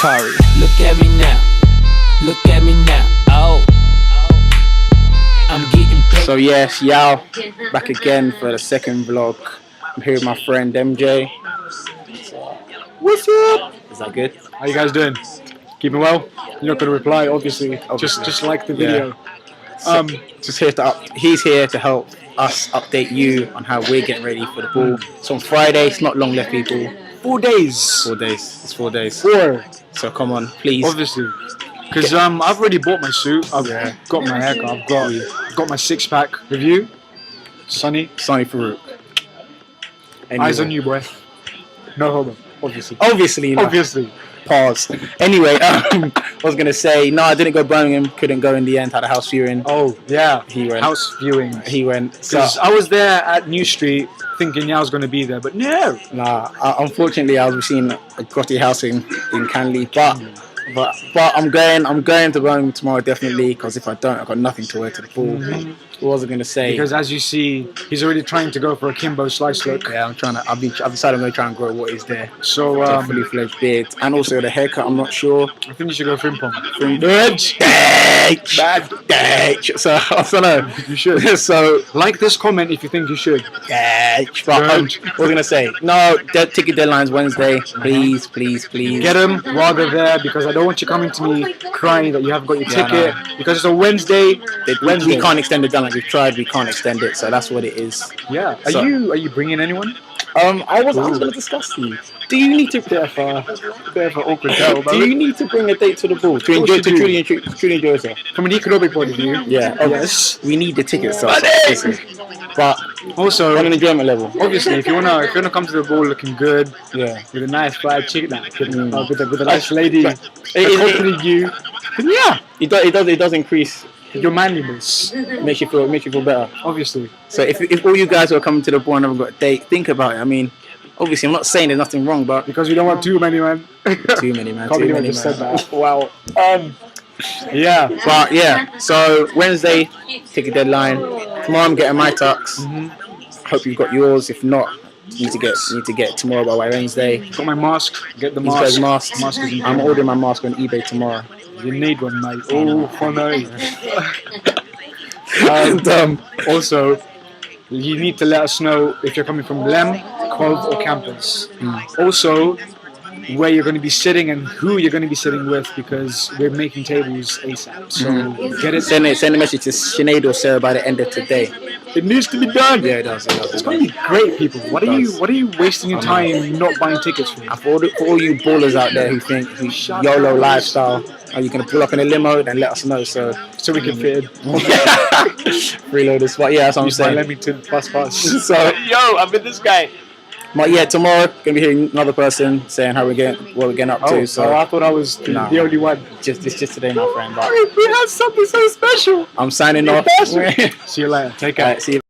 Atari. Look at me now. Look at me now. Oh. I'm getting paid. So yes, Yao, back again for the second vlog. I'm here with my friend MJ. What's up? Is that good? How you guys doing? Keeping well? You're not gonna reply, obviously. Just like the video. Just here to he's here to help us update you on how we're getting ready for the ball. So on Friday, it's not long left, people. 4 days. 4 days. It's 4 days. 4. So come on, please. Obviously. Because I've already bought my suit. I've got my haircut. I've got my 6-pack. With you, Sunny. Sonny Farouk. Anyway. Eyes on you, boy. No homo. Obviously. Obviously. Not. Obviously. Pause. Anyway, I was gonna say no. I didn't go Birmingham. Couldn't go in the end. Had a house viewing. Oh yeah. He went. House viewing. He went. Because I was there at New Street thinking I was going to be there, but no. Nah. Unfortunately, I was seeing a grotty house in Canley, but I'm going to Birmingham tomorrow definitely, because if I don't, I've got nothing to wear to the ball. What was I gonna say? Because as you see, he's already trying to go for a Kimbo Slice look. Yeah, I've decided I'm gonna try and grow what is there. So Fully fledged beard, and also the haircut. I'm not sure. I think you should go Frimpong. So I don't know. You should. So like this comment if you think you should. but what was I gonna say? No, ticket deadline's Wednesday. Please. Get them while they're there, because I don't want you coming to me crying that you haven't got your ticket. Because it's a Wednesday. We can't extend the deadline. We've tried. We can't extend it. So that's what it is. Yeah. So, are you bringing anyone? I was going to discuss these. Do you need to bit of awkward tell, do you need to bring a date to the ball to enjoy to truly enjoy yourself? From an economic point of view? Yeah. Yes. We need the tickets. So but also on an enjoyment level. Obviously, if you wanna come to the ball looking good, with a nice fried chicken, with a nice lady accompanying you, then yeah, it does increase your manliness. Makes you feel better. Obviously. So if all you guys who are coming to the ball and haven't got a date, think about it. I mean, obviously I'm not saying there's nothing wrong, but because we don't want too many, man. Too many, man. Can't too believe many, I just man. said that. Wow. Yeah. But yeah. So Wednesday, ticket deadline. Tomorrow I'm getting my tux. Hope you've got yours. If not, you need to get tomorrow by Wednesday. Got my mask. Get the mask. Mask is I'm ordering my mask on eBay tomorrow. You need one, mate. Oh, funny. And also, you need to let us know if you're coming from Lem, Cove, or campus. Also, where you're going to be sitting and who you're going to be sitting with, because we're making tables ASAP. So get it. Send a message to Sinead or Sarah by the end of today. It needs to be done. Yeah, it does. It's going to be great, people. What are you wasting your time not buying tickets for? For all you ballers out there who think YOLO lifestyle, are you going to pull up in a limo? Then let us know so we can fit in. Freeloaders. But yeah, that's what I'm saying. Leamington pass. So I'm with this guy. But yeah, tomorrow gonna be hearing another person saying what we're getting up to. So I thought I was the only one. Just today, my friend. But we had something so special. I'm signing off. See you later. Take care. Right, see you.